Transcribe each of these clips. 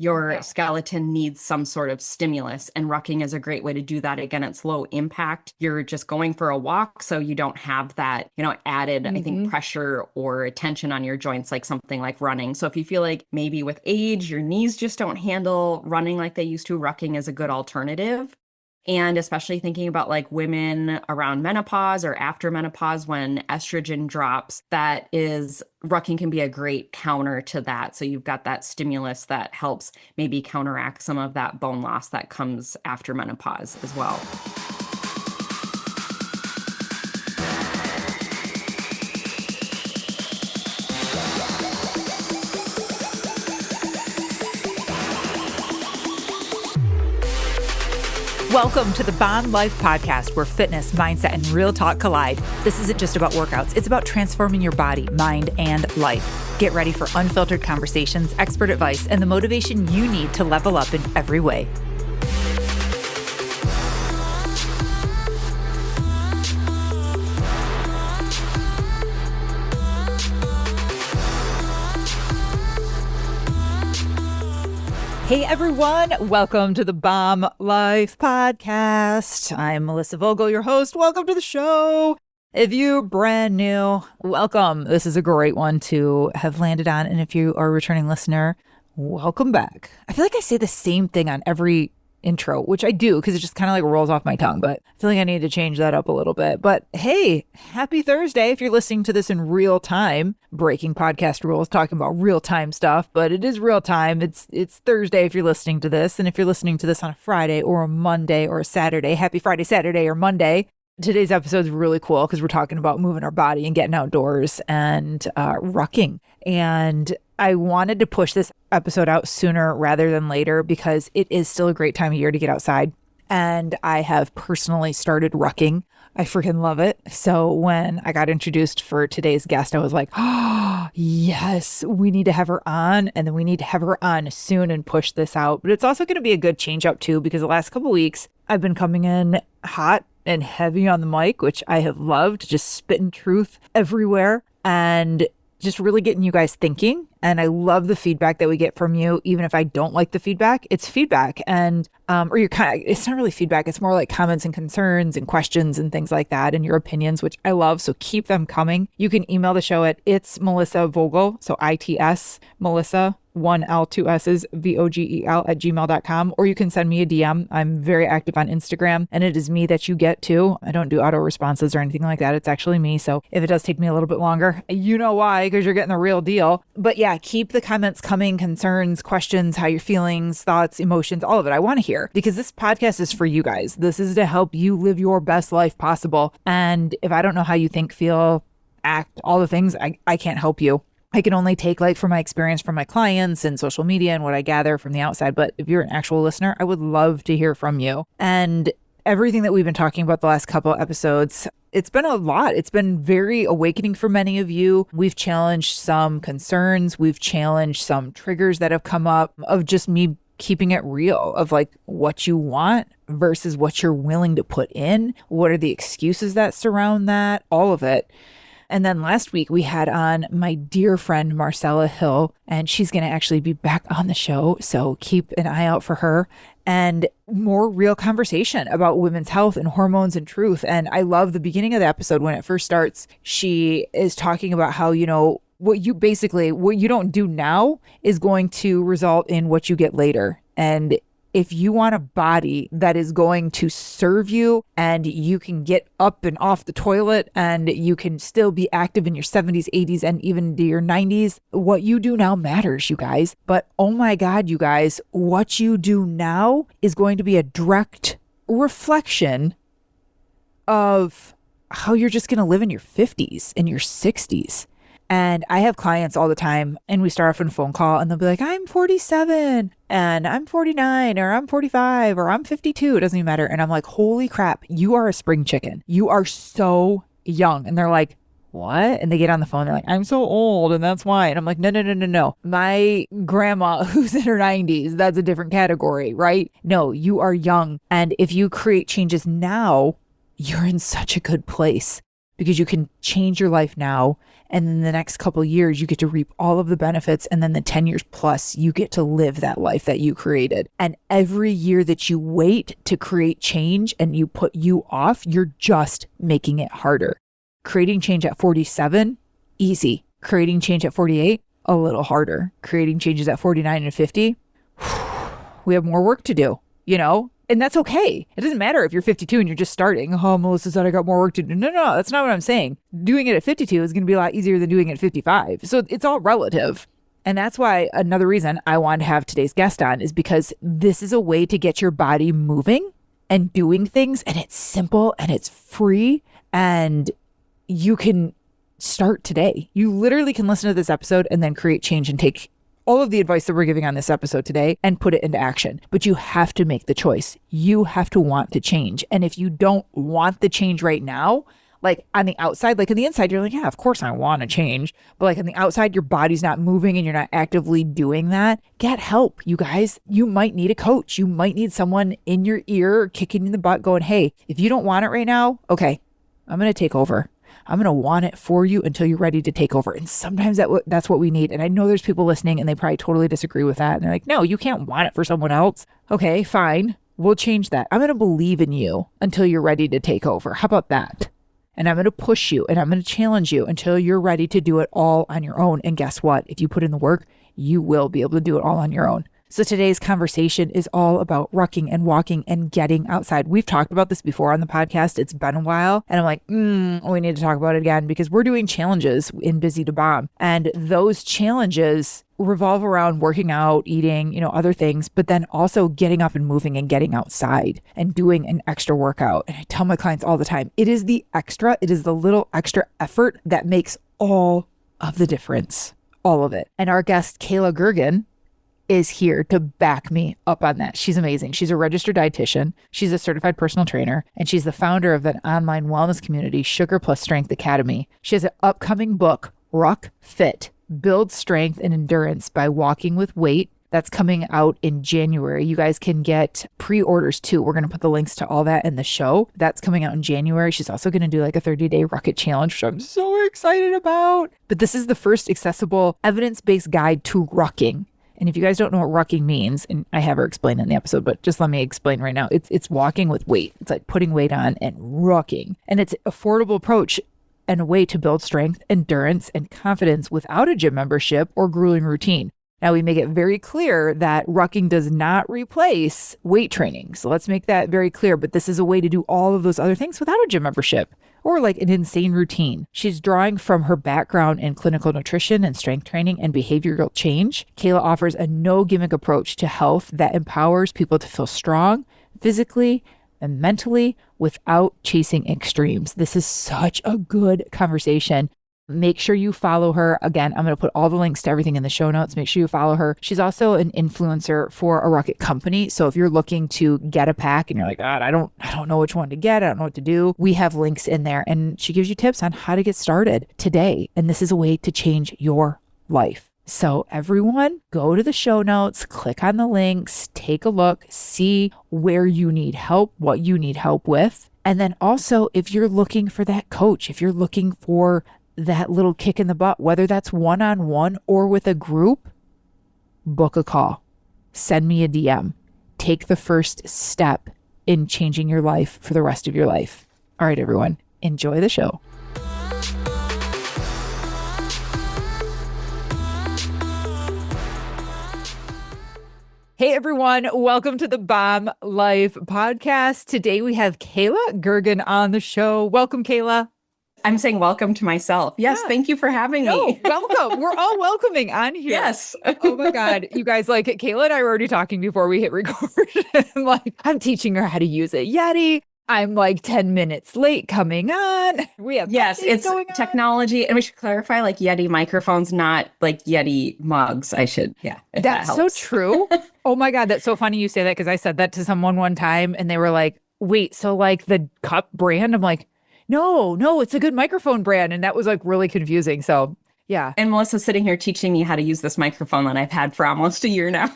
your skeleton needs some sort of stimulus, and rucking is a great way to do that. Again, it's low impact. You're just going for a walk, so you don't have that, added, I think, pressure or tension on your joints like something like running. So if you feel like maybe with age, your knees just don't handle running like they used to, rucking is a good alternative. And especially thinking about like women around menopause or after menopause when estrogen drops, rucking can be a great counter to that. So you've got that stimulus that helps maybe counteract some of that bone loss that comes after menopause as well. Welcome to the Bomb Life Podcast, where fitness, mindset, and real talk collide. This isn't just about workouts. It's about transforming your body, mind, and life. Get ready for unfiltered conversations, expert advice, and the motivation you need to level up in every way. Hey everyone, welcome to the Bomb Life Podcast. I'm Melissa Vogel, your host. Welcome to the show. If you're brand new, welcome. This is a great one to have landed on. And if you are a returning listener, welcome back. I feel like I say the same thing on every intro, which I do because it just kind of like rolls off my tongue, but I feel like I need to change that up a little bit. But hey, happy Thursday if you're listening to this in real time. Breaking podcast rules, talking about real time stuff, but it is real time. It's Thursday if you're listening to this. And if you're listening to this on a Friday or a Monday or a Saturday, happy Friday, Saturday, or Monday. Today's episode is really cool because we're talking about moving our body and getting outdoors and rucking. And I wanted to push this episode out sooner rather than later because it is still a great time of year to get outside. And I have personally started rucking. I freaking love it. So when I got introduced for today's guest, I was like, oh, yes, we need to have her on. And then we need to have her on soon and push this out. But it's also going to be a good change up too, because the last couple of weeks I've been coming in hot and heavy on the mic, which I have loved, just spitting truth everywhere and just really getting you guys thinking. And I love the feedback that we get from you. Even if I don't like the feedback, it's feedback. And, it's not really feedback. It's more like comments and concerns and questions and things like that and your opinions, which I love. So keep them coming. You can email the show at it's Melissa Vogel. So ITS Melissa, 1L, 2 S's, VOGEL @gmail.com, or you can send me a DM. I'm very active on Instagram and it is me that you get to. I don't do auto responses or anything like that. It's actually me. So if it does take me a little bit longer, you know why, because you're getting the real deal. But yeah, keep the comments coming, concerns, questions, how your feelings, thoughts, emotions, all of it. I want to hear because this podcast is for you guys. This is to help you live your best life possible. And if I don't know how you think, feel, act, all the things, I can't help you. I can only take from my experience from my clients and social media and what I gather from the outside. But if you're an actual listener, I would love to hear from you. And everything that we've been talking about the last couple episodes, it's been a lot. It's been very awakening for many of you. We've challenged some concerns. We've challenged some triggers that have come up of just me keeping it real of what you want versus what you're willing to put in. What are the excuses that surround that? All of it. And then last week we had on my dear friend, Marcella Hill, and she's going to actually be back on the show. So keep an eye out for her and more real conversation about women's health and hormones and truth. And I love the beginning of the episode when it first starts. She is talking about how, what you don't do now is going to result in what you get later. And if you want a body that is going to serve you and you can get up and off the toilet and you can still be active in your 70s, 80s, and even into your 90s, what you do now matters, you guys. But oh my God, you guys, what you do now is going to be a direct reflection of how you're just going to live in your 50s and your 60s. And I have clients all the time and we start off in a phone call and they'll be like, I'm 47 and I'm 49 or I'm 45 or I'm 52. It doesn't even matter. And I'm like, holy crap, you are a spring chicken. You are so young. And they're like, what? And they get on the phone. They're like, I'm so old and that's why. And I'm like, no. My grandma who's in her 90s, that's a different category, right? No, you are young. And if you create changes now, you're in such a good place. because you can change your life now. And then the next couple of years, you get to reap all of the benefits. And then the 10 years plus, you get to live that life that you created. And every year that you wait to create change and you put you off, you're just making it harder. Creating change at 47, easy. Creating change at 48, a little harder. Creating changes at 49 and 50, we have more work to do, And that's okay. It doesn't matter if you're 52 and you're just starting. Oh, Melissa said I got more work to do. No, that's not what I'm saying. Doing it at 52 is going to be a lot easier than doing it at 55. So it's all relative. And that's why another reason I wanted to have today's guest on is because this is a way to get your body moving and doing things. And it's simple and it's free. And you can start today. You literally can listen to this episode and then create change and take all of the advice that we're giving on this episode today and put it into action. But you have to make the choice. You have to want to change. And if you don't want the change right now, like on the outside, like on the inside, you're like, yeah, of course I want to change. But like on the outside, your body's not moving and you're not actively doing that. Get help, you guys. You might need a coach. You might need someone in your ear kicking you in the butt going, hey, if you don't want it right now, okay, I'm going to take over. I'm going to want it for you until you're ready to take over. And sometimes that's what we need. And I know there's people listening and they probably totally disagree with that. And they're like, no, you can't want it for someone else. Okay, fine. We'll change that. I'm going to believe in you until you're ready to take over. How about that? And I'm going to push you and I'm going to challenge you until you're ready to do it all on your own. And guess what? If you put in the work, you will be able to do it all on your own. So today's conversation is all about rucking and walking and getting outside. We've talked about this before on the podcast. It's been a while. And I'm like, we need to talk about it again because we're doing challenges in Busy to Bomb. And those challenges revolve around working out, eating, other things, but then also getting up and moving and getting outside and doing an extra workout. And I tell my clients all the time, it is the little extra effort that makes all of the difference, all of it. And our guest, Kayla Girgen, is here to back me up on that. She's amazing. She's a registered dietitian. She's a certified personal trainer, and she's the founder of an online wellness community, Sugar Plus Strength Academy. She has an upcoming book, Ruck Fit, Build Strength and Endurance by Walking with Weight. That's coming out in January. You guys can get pre-orders too. We're going to put the links to all that in the show. That's coming out in January. She's also going to do like a 30-day Ruck It challenge, which I'm so excited about. But this is the first accessible evidence-based guide to rucking. And if you guys don't know what rucking means, and I have her explain in the episode, but just let me explain right now. It's walking with weight. It's like putting weight on and rucking. And it's an affordable approach and a way to build strength, endurance, and confidence without a gym membership or grueling routine. Now, we make it very clear that rucking does not replace weight training. So let's make that very clear. But this is a way to do all of those other things without a gym membership or like an insane routine. She's drawing from her background in clinical nutrition and strength training and behavioral change. Kayla offers a no gimmick approach to health that empowers people to feel strong physically and mentally without chasing extremes. This is such a good conversation. Make sure you follow her. Again, I'm going to put all the links to everything in the show notes. Make sure you follow her. She's also an influencer for a Ruck It company. So if you're looking to get a pack and you're like, God, I don't know which one to get. I don't know what to do. We have links in there and she gives you tips on how to get started today. And this is a way to change your life. So everyone, go to the show notes, click on the links, take a look, see where you need help, what you need help with. And then also, if you're looking for that coach, if you're looking for that little kick in the butt, whether that's one-on-one or with a group, book a call, send me a DM, take the first step in changing your life for the rest of your life. All right, everyone, enjoy the show. Hey everyone, welcome to the Bomb Life podcast. Today we have Kayla Girgen on the show. Welcome, Kayla. I'm saying welcome to myself. Yes, yeah. Thank you for having me. Welcome. We're all welcoming on here. Yes. Oh my God. You guys, like Kayla and I were already talking before we hit record. I'm teaching her how to use a Yeti. I'm like 10 minutes late coming on. We have it's technology. And we should clarify like Yeti microphones, not like Yeti mugs. That's so true. Oh my God. That's so funny you say that because I said that to someone one time and they were like, wait, so like the cup brand? I'm like, no, it's a good microphone brand. And that was like really confusing. So yeah. And Melissa's sitting here teaching me how to use this microphone that I've had for almost a year now.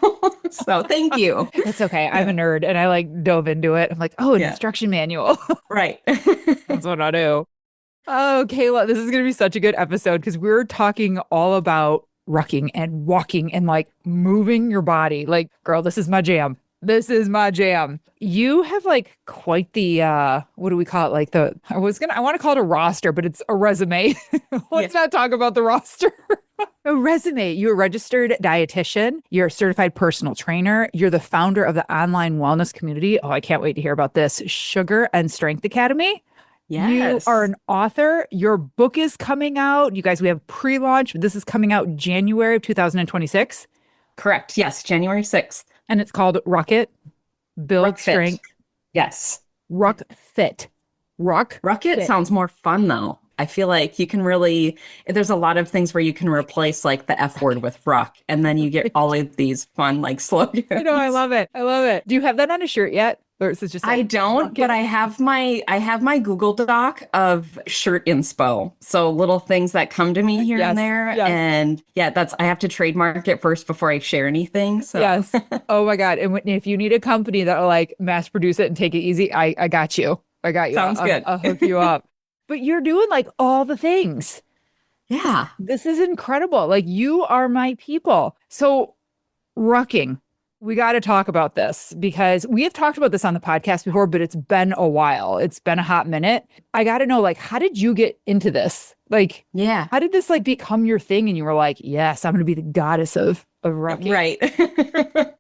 So thank you. It's okay. I'm a nerd and I like dove into it. I'm like, an instruction manual. Right. That's what I do. Oh, Kayla, this is going to be such a good episode because we're talking all about rucking and walking and like moving your body. Like, girl, this is my jam. This is my jam. You have like quite the what do we call it? Like I want to call it a roster, but it's a resume. Let's not talk about the roster. A resume. You're a registered dietitian. You're a certified personal trainer. You're the founder of the online wellness community. Oh, I can't wait to hear about this. Sugar and Strength Academy. Yes. You are an author. Your book is coming out. You guys, we have pre-launch. This is coming out January of 2026. Correct. Yes. January 6th. And it's called Rocket, Build Ruck Fit. Strength. Yes. Ruck Fit. Ruck Rocket Fit. sounds more fun though. I feel like you can really, there's a lot of things where you can replace like the F word with ruck, and then you get all of these fun like slogans. I know, I love it. I love it. Do you have that on a shirt yet? Or is it just like, I don't, but I have my Google Doc of shirt inspo. So little things that come to me here and there. Yes. And yeah, I have to trademark it first before I share anything. So Yes. Oh my God. And if you need a company that'll like mass produce it and take it easy, I got you. I got you. Sounds good. I'll hook you up. But you're doing like all the things. Yeah. This is incredible. Like you are my people. So rucking. We got to talk about this because we have talked about this on the podcast before, but it's been a while. It's been a hot minute. I got to know, like, how did you get into this? Like, yeah, how did this like become your thing? And you were like, yes, I'm going to be the goddess of rucking. Right.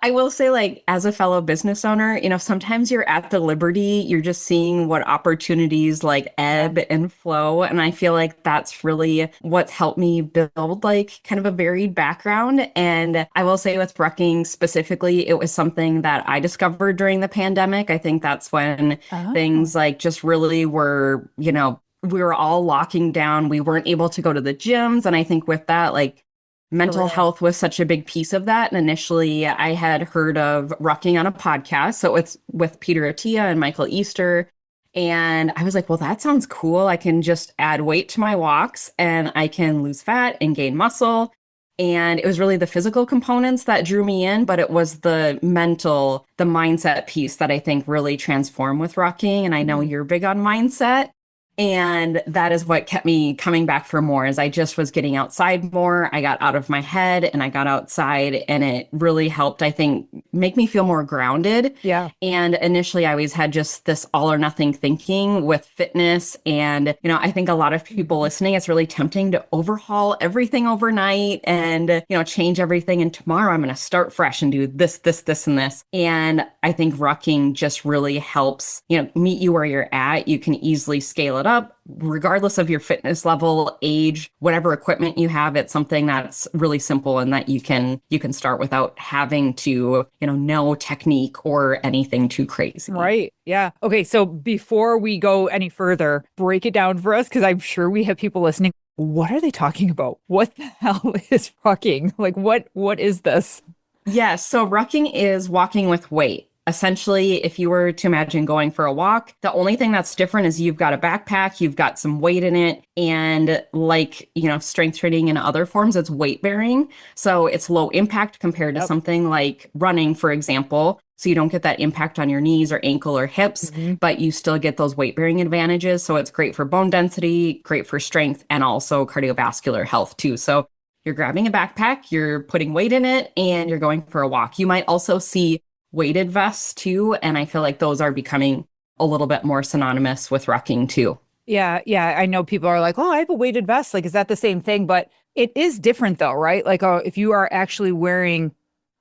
I will say, like, as a fellow business owner, sometimes you're at the liberty, you're just seeing what opportunities like ebb and flow. And I feel like that's really what's helped me build like kind of a varied background. And I will say with rucking specifically, it was something that I discovered during the pandemic. I think that's when things like just really were, we were all locking down. We weren't able to go to the gyms. And I think with that, like, mental health was such a big piece of that. And initially I had heard of rucking on a podcast. So it's with Peter Attia and Michael Easter. And I was like, well, that sounds cool. I can just add weight to my walks and I can lose fat and gain muscle. And it was really the physical components that drew me in, but it was the mindset piece that I think really transformed with rucking. And I know you're big on mindset. And that is what kept me coming back for more, as I just was getting outside more. I got out of my head and I got outside, and it really helped, I think, make me feel more grounded. Yeah. And initially I always had just this all or nothing thinking with fitness. And, I think a lot of people listening, it's really tempting to overhaul everything overnight and, change everything. And tomorrow I'm going to start fresh and do this, this, this, and this. And I think rucking just really helps, meet you where you're at. You can easily scale it up regardless of your fitness level, age, whatever equipment you have. It's something that's really simple and that you can start without having to, know technique or anything too crazy. Right. Yeah. Okay. So before we go any further, break it down for us, because I'm sure we have people listening. What are they talking about? What the hell is rucking? Like, what is this? Yeah. So rucking is walking with weight. Essentially, if you were to imagine going for a walk, the only thing that's different is you've got a backpack, you've got some weight in it, and like, strength training and other forms, it's weight bearing. So it's low impact compared to something like running, for example. So you don't get that impact on your knees or ankle or hips, but you still get those weight bearing advantages. So it's great for bone density, great for strength, and also cardiovascular health too. So you're grabbing a backpack, you're putting weight in it, and you're going for a walk. You might also see weighted vests too. And I feel like those are becoming a little bit more synonymous with rucking too. Yeah. Yeah. I know people are like, oh, I have a weighted vest. Like, is that the same thing? But it is different though, right? Like, if you are actually wearing,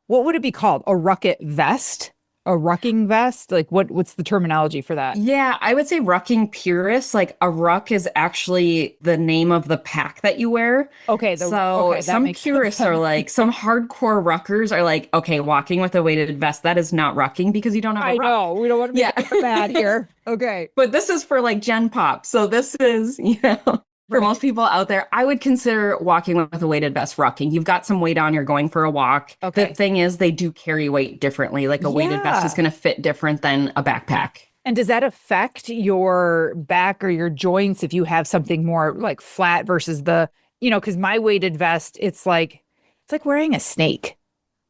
what would it be called? A rucket vest? A rucking vest? Like what's the terminology for that? Yeah, I would say rucking purists. Like a ruck is actually the name of the pack that you wear. Okay. Some purists are like, some hardcore ruckers are like, okay, walking with a weighted vest, that is not rucking because you don't have a ruck. I know. We don't want to be bad here. Okay. But this is for like Gen Pop. So this is, for most people out there, I would consider walking with a weighted vest rucking. You've got some weight on, you're going for a walk. Okay. The thing is, they do carry weight differently. Like a weighted vest is going to fit different than a backpack. And does that affect your back or your joints if you have something more like flat versus the, because my weighted vest, it's like wearing a snake.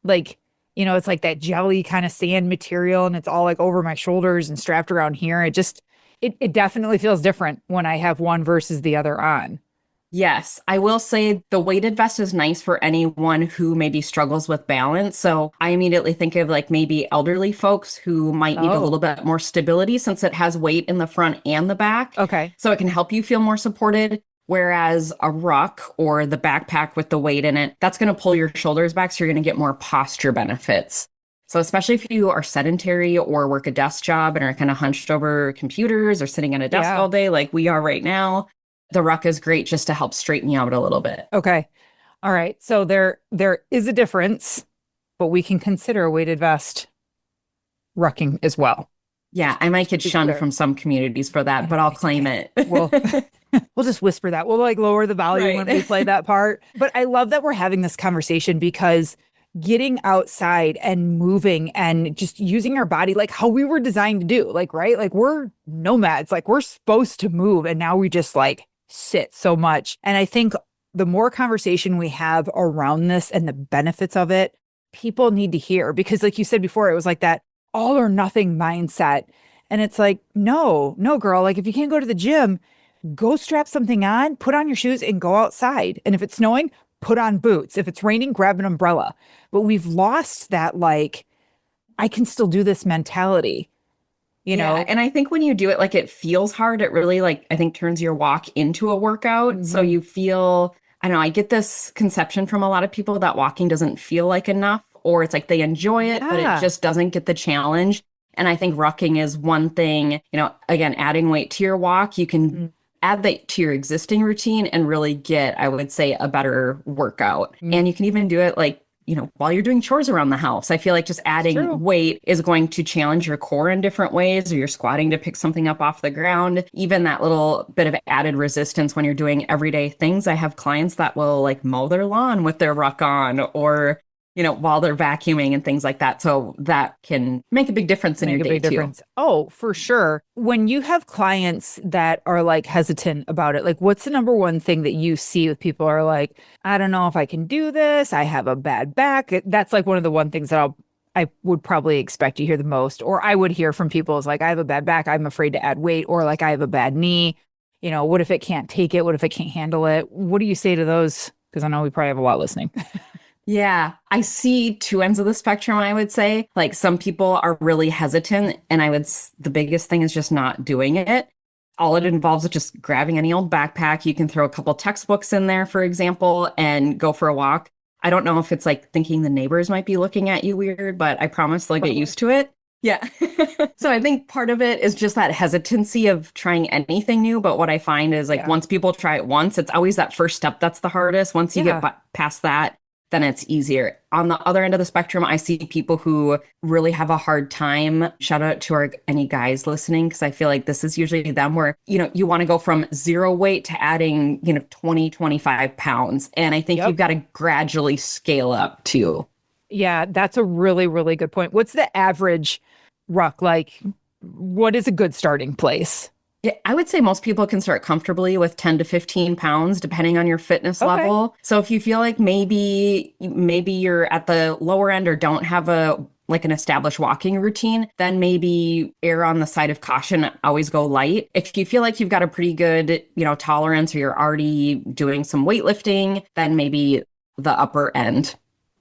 Like, it's like that jelly kind of sand material and it's all like over my shoulders and strapped around here. It definitely feels different when I have one versus the other on. Yes, I will say the weighted vest is nice for anyone who maybe struggles with balance. So I immediately think of like maybe elderly folks who might need a Oh, little bit more stability since it has weight in the front and the back. okay. So it can help you feel more supported. Whereas a ruck or the backpack with the weight in it, that's going to pull your shoulders back. So you're going to get more posture benefits. So especially if you are sedentary or work a desk job and are kind of hunched over computers or sitting at a desk Yeah. all day like we are right now, the ruck is great just to help straighten you out a little bit. Okay. All right. So there is a difference, but we can consider a weighted vest rucking as well. Yeah, I might get shunned from some communities for that, but I'll claim it. Well, we'll just whisper that. We'll like lower the volume when we play that part. But I love that we're having this conversation because getting outside and moving and just using our body like how we were designed to do, like, right? Like we're nomads, like we're supposed to move. And now we just like sit so much. And I think the more conversation we have around this and the benefits of it, people need to hear because like you said before, it was like that all or nothing mindset. And it's like, no, girl, like if you can't go to the gym, go strap something on, put on your shoes and go outside. And if it's snowing, put on boots. If it's raining, grab an umbrella. But we've lost that, like, I can still do this mentality, you know? And I think when you do it, like it feels hard, it really like, I think turns your walk into a workout. So you feel, I don't know, I get this conception from a lot of people that walking doesn't feel like enough, or it's like they enjoy it, but it just doesn't get the challenge. And I think rucking is one thing, you know, again, adding weight to your walk, you can add that to your existing routine and really get, I would say, a better workout. And you can even do it like, you know, while you're doing chores around the house. I feel like just adding weight is going to challenge your core in different ways, or you're squatting to pick something up off the ground. Even that little bit of added resistance when you're doing everyday things. I have clients that will like mow their lawn with their ruck on, or you know, while they're vacuuming and things like that. So that can make a big difference in your day too. Oh, for sure. When you have clients that are like hesitant about it, like what's the number one thing that you see with people are like, I don't know if I can do this. I have a bad back. That's like one of the one things that I would probably expect to hear the most, or I would hear from people is like, I have a bad back. I'm afraid to add weight, or like I have a bad knee. You know, what if it can't take it? What if it can't handle it? What do you say to those? Because I know we probably have a lot listening. Yeah, I see two ends of the spectrum, I would say. Like some people are really hesitant, and the biggest thing is just not doing it. All it involves is just grabbing any old backpack. You can throw a couple textbooks in there, for example, and go for a walk. I don't know if it's like thinking the neighbors might be looking at you weird, but I promise they'll get used to it. Yeah. So I think part of it is just that hesitancy of trying anything new. But what I find is like once people try it once, it's always that first step that's the hardest. Once you get past that, then it's easier. On the other end of the spectrum, I see people who really have a hard time. Shout out to any guys listening, because I feel like this is usually them where, you know, you want to go from zero weight to adding, you know, 20, 25 pounds. And I think you've got to gradually scale up too. Yeah, that's a really, really good point. What's the average ruck? Like, what is a good starting place? Yeah, I would say most people can start comfortably with 10 to 15 pounds, depending on your fitness level. So if you feel like maybe you're at the lower end or don't have an established walking routine, then maybe err on the side of caution, always go light. If you feel like you've got a pretty good, you know, tolerance, or you're already doing some weightlifting, then maybe the upper end.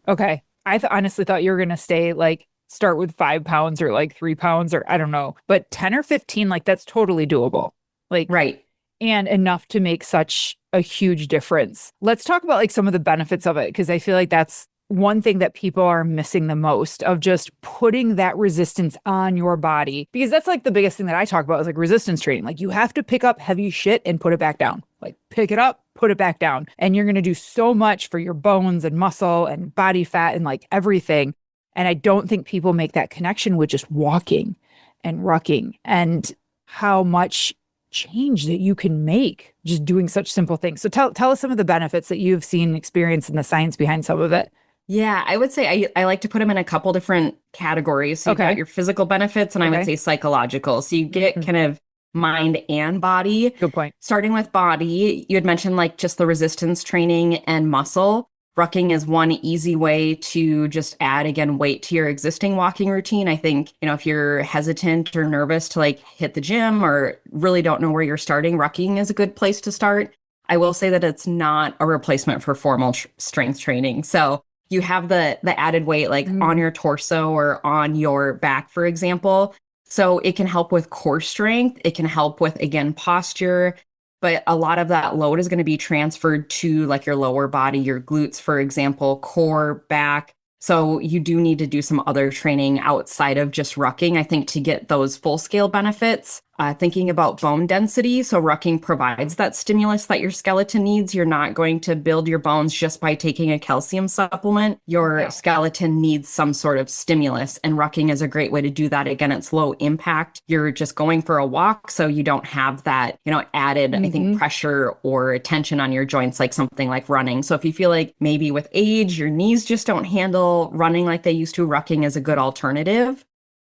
Okay. I honestly thought you were going to stay like start with 5 pounds or like 3 pounds, or I don't know, but 10 or 15, like that's totally doable. Like, right. And enough to make such a huge difference. Let's talk about like some of the benefits of it, because I feel like that's one thing that people are missing the most, of just putting that resistance on your body, because that's like the biggest thing that I talk about is like resistance training. Like you have to pick up heavy shit and put it back down, like pick it up, put it back down. And you're going to do so much for your bones and muscle and body fat and like everything. And I don't think people make that connection with just walking and rucking, and how much change that you can make just doing such simple things. So tell us some of the benefits that you've seen and experienced and the science behind some of it. Yeah, I would say I like to put them in a couple different categories. So you've got your physical benefits, and I would say psychological. So you get kind of mind and body. Good point. Starting with body, you had mentioned like just the resistance training and muscle. Rucking is one easy way to just add, again, weight to your existing walking routine. I think, if you're hesitant or nervous to like hit the gym or really don't know where you're starting, rucking is a good place to start. I will say that it's not a replacement for formal strength training. So you have the added weight like on your torso or on your back, for example. So it can help with core strength. It can help with, again, posture. But a lot of that load is going to be transferred to like your lower body, your glutes, for example, core, back. So you do need to do some other training outside of just rucking, I think, to get those full scale benefits. Thinking about bone density. So rucking provides that stimulus that your skeleton needs. You're not going to build your bones just by taking a calcium supplement. Your skeleton needs some sort of stimulus, and rucking is a great way to do that. Again, it's low impact. You're just going for a walk, so you don't have that, added, I think, pressure or tension on your joints like something like running. So if you feel like maybe with age, your knees just don't handle running like they used to, rucking is a good alternative.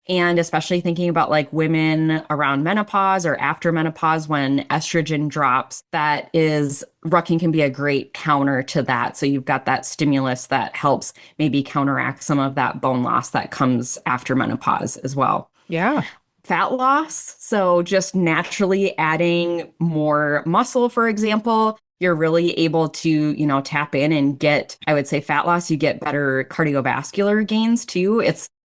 And especially thinking about like women around menopause or after menopause when estrogen drops, rucking can be a great counter to that. So you've got that stimulus that helps maybe counteract some of that bone loss that comes after menopause as well. Yeah. Fat loss. So just naturally adding more muscle, for example, you're really able to, tap in and get, I would say, fat loss. You get better cardiovascular gains too.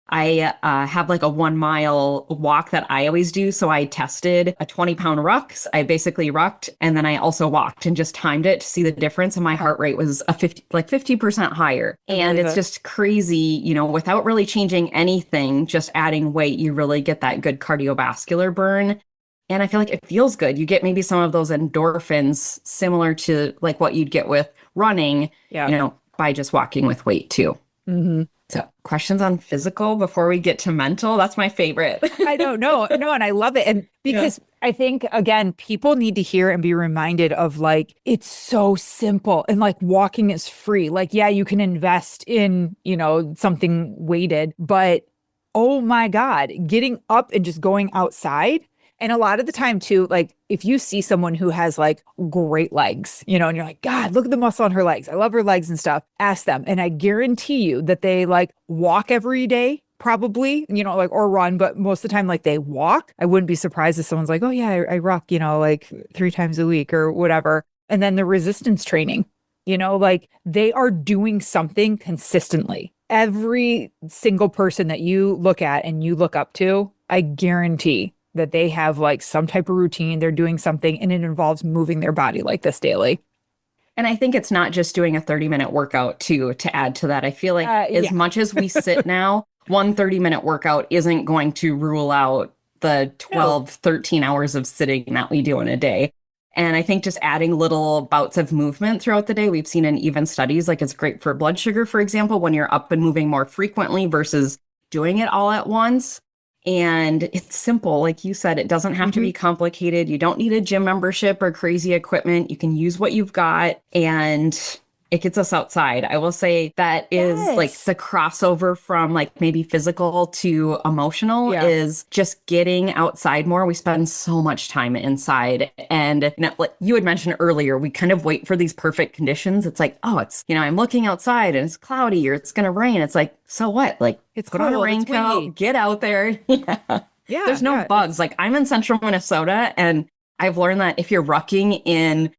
I have like a 1 mile walk that I always do. So I tested a 20-pound ruck. I basically rucked and then I also walked and just timed it to see the difference. And my heart rate was 50% higher. And it's just crazy, without really changing anything, just adding weight, you really get that good cardiovascular burn. And I feel like it feels good. You get maybe some of those endorphins similar to like what you'd get with running, by just walking with weight too. Mm-hmm. So questions on physical before we get to mental? That's my favorite. I don't know. No, and I love it. And because I think, again, people need to hear and be reminded of like, it's so simple and like walking is free. Like, yeah, you can invest in, something weighted, but oh my God, getting up and just going outside. And a lot of the time too, like if you see someone who has like great legs, and you're like, God, look at the muscle on her legs. I love her legs and stuff. Ask them. And I guarantee you that they like walk every day, probably, or run, but most of the time, like they walk. I wouldn't be surprised if someone's like, oh yeah, I ruck, like 3 times a week or whatever. And then the resistance training, like they are doing something consistently. Every single person that you look at and you look up to, I guarantee that they have like some type of routine, they're doing something, and it involves moving their body like this daily. And I think it's not just doing a 30-minute workout too, to add to that. I feel like as much as we sit now, one 30-minute workout isn't going to rule out the 12, 13 hours of sitting that we do in a day. And I think just adding little bouts of movement throughout the day, we've seen in even studies, like it's great for blood sugar, for example, when you're up and moving more frequently versus doing it all at once. And it's simple. Like you said, it doesn't have to be complicated. You don't need a gym membership or crazy equipment. You can use what you've got and it gets us outside. I will say that is like the crossover from like maybe physical to emotional is just getting outside more. We spend so much time inside. And like you had mentioned earlier, we kind of wait for these perfect conditions. It's like, oh, it's, I'm looking outside and it's cloudy or it's going to rain. It's like, so what? Like it's put on a raincoat, get out there. There's no bugs. Like I'm in central Minnesota and I've learned that if you're rucking in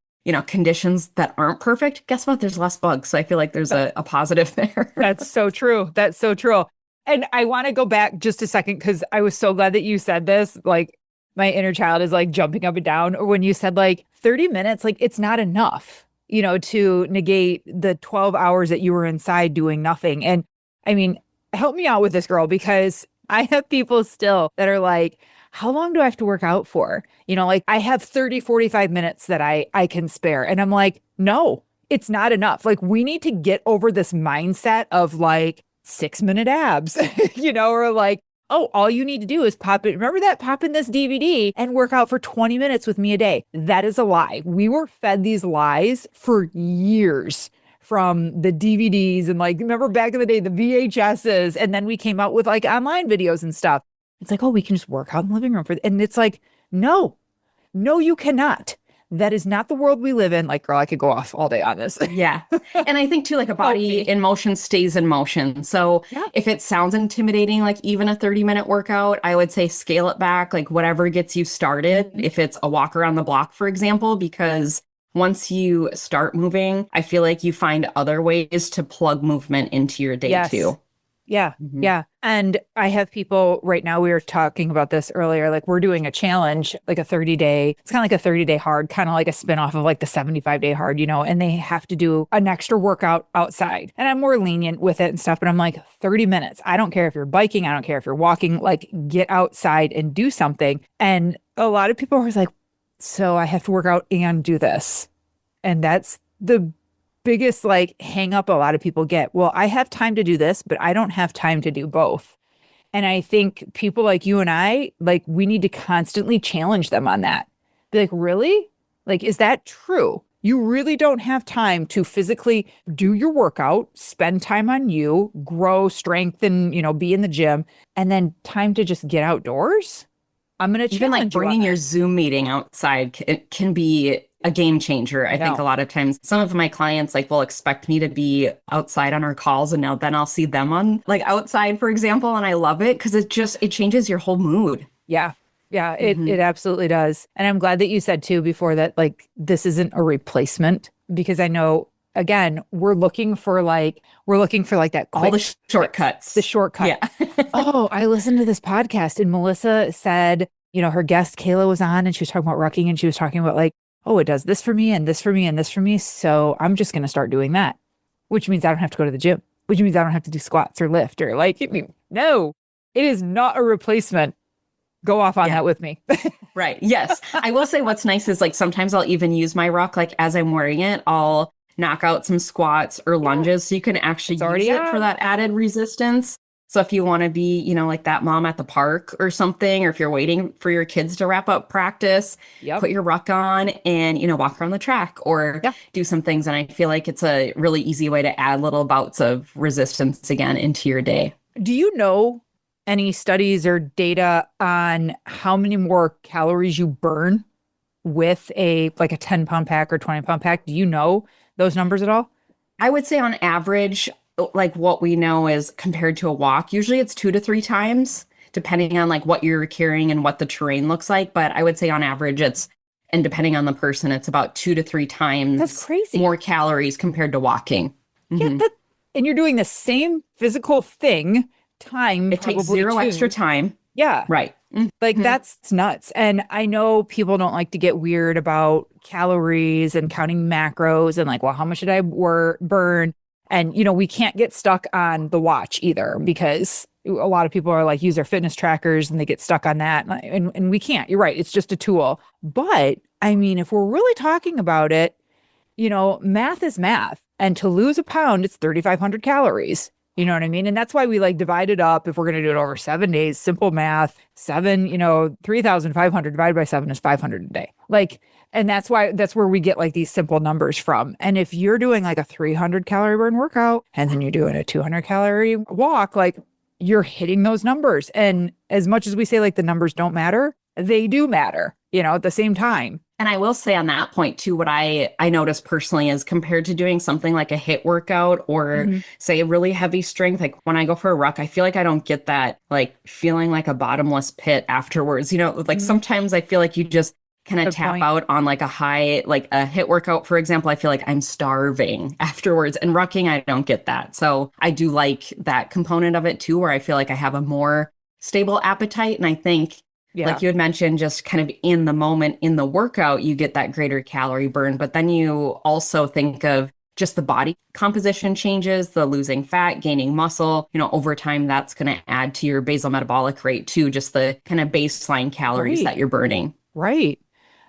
conditions that aren't perfect, guess what? There's less bugs. So I feel like there's a positive there. That's so true. That's so true. And I want to go back just a second because I was so glad that you said this. Like my inner child is like jumping up and down. Or when you said like 30 minutes, like it's not enough, to negate the 12 hours that you were inside doing nothing. And I mean, help me out with this, girl, because I have people still that are like, how long do I have to work out for? Like I have 30, 45 minutes that I can spare. And I'm like, no, it's not enough. Like we need to get over this mindset of like 6-minute abs, or like, oh, all you need to do is pop in this DVD and work out for 20 minutes with me a day. That is a lie. We were fed these lies for years from the DVDs and like, remember back in the day, the VHSs, and then we came out with like online videos and stuff. It's like, oh, we can just work out in the living room and it's like, no, you cannot. that is not the world we live in. Like, girl, I could go off all day on this. Yeah. And I think too, like a body in motion stays in motion. So if it sounds intimidating, like even a 30-minute workout, I would say scale it back, like whatever gets you started. If it's a walk around the block, for example, because once you start moving, I feel like you find other ways to plug movement into your day too. Yeah. Yeah. And I have people right now, we were talking about this earlier, like we're doing a challenge, like a 30-day, it's kind of like a 30-day hard, kind of like a spinoff of like the 75-day hard, and they have to do an extra workout outside. And I'm more lenient with it and stuff, but I'm like 30 minutes. I don't care if you're biking. I don't care if you're walking, like get outside and do something. And a lot of people are like, so I have to work out and do this. And that's the biggest like hang up a lot of people get. Well, I have time to do this, but I don't have time to do both. And I think people like you and I, like we need to constantly challenge them on that. Be like, really? Like, is that true? You really don't have time to physically do your workout, spend time on you, grow strength and, be in the gym, and then time to just get outdoors? I'm going to challenge you. Even like bringing your Zoom meeting outside, it can be a game changer. I think a lot of times some of my clients like will expect me to be outside on our calls, and now then I'll see them on like outside, for example. And I love it because it changes your whole mood. Yeah. Yeah, it absolutely does. And I'm glad that you said too before that like this isn't a replacement, because I know again, we're looking for like that quick, all the shortcuts. The shortcut. Yeah. Oh, I listened to this podcast and Melissa said, her guest Kayla was on and she was talking about rucking, and she was talking about like, oh, it does this for me and this for me and this for me. So I'm just going to start doing that, which means I don't have to go to the gym, which means I don't have to do squats or lift or like, no, it is not a replacement. Go off on that with me. Right. Yes. I will say what's nice is like sometimes I'll even use my ruck, like as I'm wearing it, I'll knock out some squats or lunges so you can actually use it for that added resistance. So if you want to be, like that mom at the park or something, or if you're waiting for your kids to wrap up practice, put your ruck on and, walk around the track or do some things. And I feel like it's a really easy way to add little bouts of resistance again into your day. Do you know any studies or data on how many more calories you burn with a 10-pound pack or 20-pound pack? Do you know those numbers at all? I would say on average, like what we know is compared to a walk, usually it's 2 to 3 times, depending on like what you're carrying and what the terrain looks like. But I would say on average and depending on the person, it's about 2 to 3 times That's crazy. More calories compared to walking. Yeah, and you're doing the same physical thing time. It takes 0 extra time. Yeah. Right. Like that's nuts. And I know people don't like to get weird about calories and counting macros and like, well, how much did I burn? And, we can't get stuck on the watch either, because a lot of people are like use their fitness trackers and they get stuck on that. And we can't. You're right. It's just a tool. But I mean, if we're really talking about it, math is math. And to lose a pound, it's 3,500 calories. You know what I mean? And that's why we like divide it up. If we're going to do it over 7 days, simple math, 3,500 divided by 7 is 500 a day. Like, and that's where we get like these simple numbers from. And if you're doing like a 300 calorie burn workout and then you're doing a 200 calorie walk, like you're hitting those numbers. And as much as we say like the numbers don't matter, they do matter, at the same time. And I will say on that point too, what I noticed personally is compared to doing something like a HIIT workout or say a really heavy strength, like when I go for a ruck, I feel like I don't get that like feeling like a bottomless pit afterwards. Like sometimes I feel like you just kind of tap out on like a high, like a HIIT workout, for example. I feel like I'm starving afterwards, and rucking, I don't get that. So I do like that component of it too, where I feel like I have a more stable appetite. And I think like you had mentioned, just kind of in the moment in the workout, you get that greater calorie burn. But then you also think of just the body composition changes, the losing fat, gaining muscle, over time, that's going to add to your basal metabolic rate too, just the kind of baseline calories that you're burning. Right.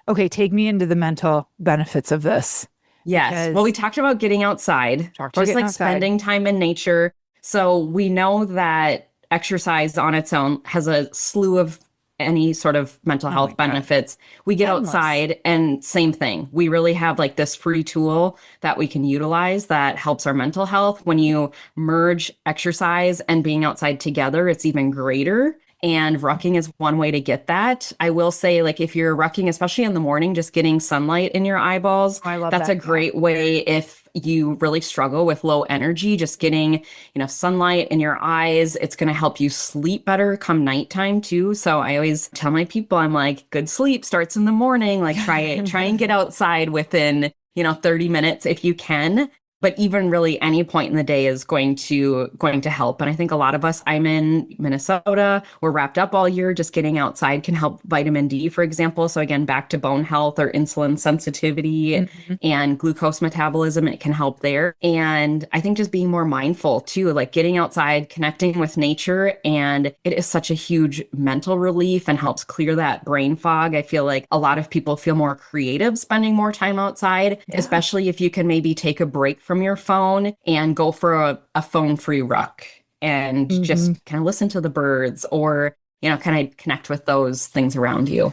Okay. Take me into the mental benefits of this. Yes. Well, we talked about getting outside, just like spending time in nature. So we know that exercise on its own has a slew of any sort of mental health benefits. We get outside and same thing. We really have like this free tool that we can utilize that helps our mental health. When you merge exercise and being outside together, it's even greater. And rucking is one way to get that. I will say, like, if you're rucking, especially in the morning, just getting sunlight in your eyeballs, I love that's that. a great way if you really struggle with low energy, just getting, sunlight in your eyes. It's going to help you sleep better come nighttime too. So I always tell my people, I'm like, good sleep starts in the morning. Like, try and get outside within 30 minutes if you can. But even really any point in the day is going to help. And I think a lot of us, I'm in Minnesota, we're wrapped up all year. Just getting outside can help vitamin D, for example. So again, back to bone health or insulin sensitivity and glucose metabolism, it can help there. And I think just being more mindful too, like getting outside, connecting with nature. And it is such a huge mental relief and helps clear that brain fog. I feel like a lot of people feel more creative spending more time outside, especially if you can maybe take a break from your phone and go for a phone-free ruck and just kind of listen to the birds or, kind of connect with those things around you.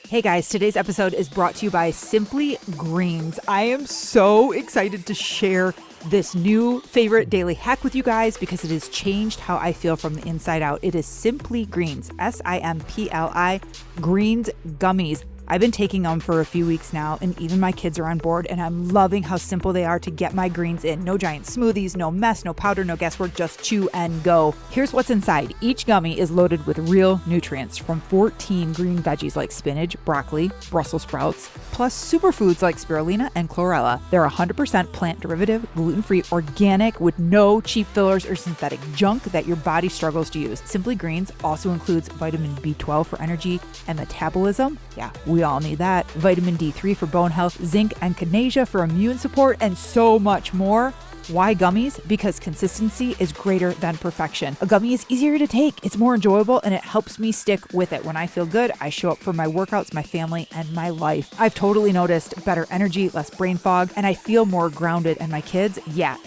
Hey guys, today's episode is brought to you by Simply Greens. I am so excited to share this new favorite daily hack with you guys because it has changed how I feel from the inside out. It is Simply Greens, Simpli, Greens Gummies. I've been taking them for a few weeks now, and even my kids are on board, and I'm loving how simple they are to get my greens in. No giant smoothies, no mess, no powder, no guesswork, just chew and go. Here's what's inside. Each gummy is loaded with real nutrients from 14 green veggies like spinach, broccoli, Brussels sprouts, plus superfoods like spirulina and chlorella. They're 100% plant derivative, gluten-free, organic, with no cheap fillers or synthetic junk that your body struggles to use. Simply Greens also includes vitamin B12 for energy and metabolism. Yeah, we all need that. Vitamin D3 for bone health, zinc and magnesia for immune support, and so much more. Why gummies? Because consistency is greater than perfection. A gummy is easier to take, it's more enjoyable, and it helps me stick with it. When I feel good, I show up for my workouts, my family, and my life. I've totally noticed better energy, less brain fog, and I feel more grounded. And my kids,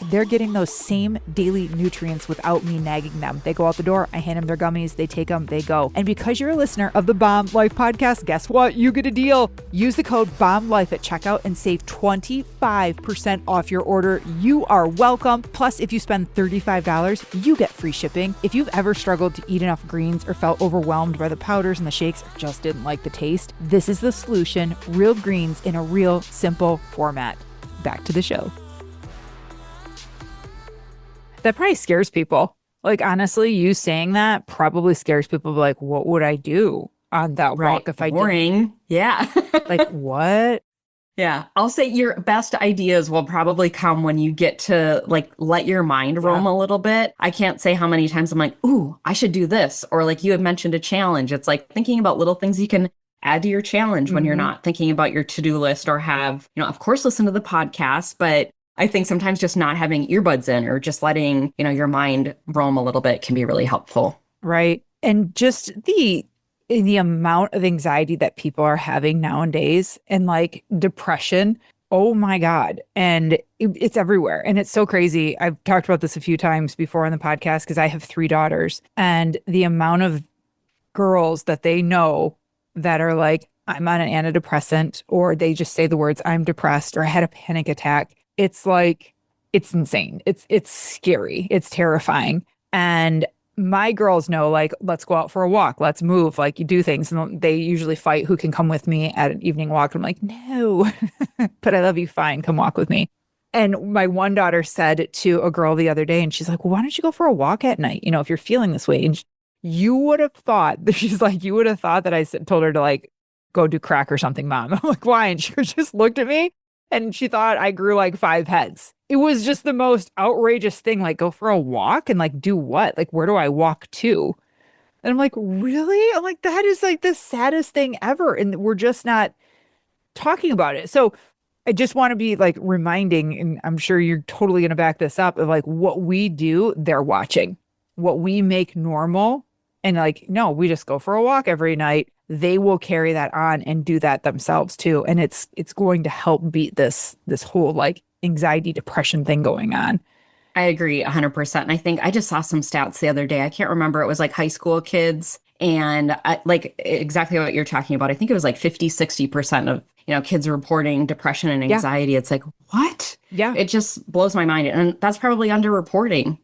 they're getting those same daily nutrients without me nagging them. They go out the door, I hand them their gummies, they take them, they go. And because you're a listener of the Bomb Life podcast, guess what? You get a deal. Use the code BOMBLIFE at checkout and save 25% off your order. You are welcome. Plus, if you spend $35, you get free shipping. If you've ever struggled to eat enough greens or felt overwhelmed by the powders and the shakes or just didn't like the taste, this is the solution. Real greens in a real simple format. Back to the show. That probably scares people. Like, honestly, you saying that probably scares people. Like, what would I do on that walk if I did? Boring. Yeah. Like, what? Yeah, I'll say your best ideas will probably come when you get to like let your mind roam a little bit. I can't say how many times I'm like, ooh, I should do this. Or like you had mentioned a challenge. It's like thinking about little things you can add to your challenge when you're not thinking about your to-do list or have, of course, listen to the podcast. But I think sometimes just not having earbuds in or just letting, your mind roam a little bit can be really helpful. Right. And just the amount of anxiety that people are having nowadays and like depression. Oh my God. And it's everywhere. And it's so crazy. I've talked about this a few times before on the podcast because I have 3 daughters, and the amount of girls that they know that are like, I'm on an antidepressant, or they just say the words, I'm depressed, or I had a panic attack. It's like, it's insane. It's scary. It's terrifying. And my girls know, like, let's go out for a walk. Let's move. Like, you do things. And they usually fight who can come with me at an evening walk. I'm like, no, but I love you. Fine. Come walk with me. And my one daughter said to a girl the other day, and she's like, well, why don't you go for a walk at night? If you're feeling this way. And you would have thought, she's like, you would have thought that I told her to like, go do crack or something, Mom. I'm like, why? And she just looked at me and she thought I grew like 5 heads. It was just the most outrageous thing. Like, go for a walk and like, do what? Like, where do I walk to? And I'm like, really? I'm like, that is like the saddest thing ever. And we're just not talking about it. So I just want to be like reminding, and I'm sure you're totally going to back this up, of like what we do, they're watching. What we make normal. And like, no, we just go for a walk every night. They will carry that on and do that themselves too. And it's going to help beat this whole like anxiety, depression thing going on. I agree 100%. And I think I just saw some stats the other day. I can't remember. It was like high school kids, and like exactly what you're talking about. I think it was like 50-60% of, kids reporting depression and anxiety. Yeah. It's like, what? Yeah. It just blows my mind. And that's probably underreporting,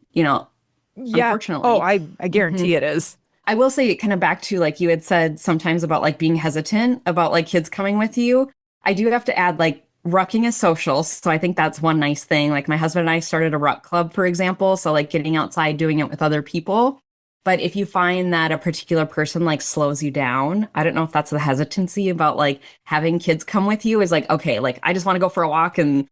Yeah. unfortunately. Oh, I guarantee it is. I will say, kind of back to like you had said sometimes about like being hesitant about like kids coming with you. I do have to add like rucking is social. So I think that's one nice thing. Like my husband and I started a ruck club, for example. So like getting outside, doing it with other people. But if you find that a particular person like slows you down, I don't know if that's the hesitancy about like having kids come with you is like, okay, like I just want to go for a walk and,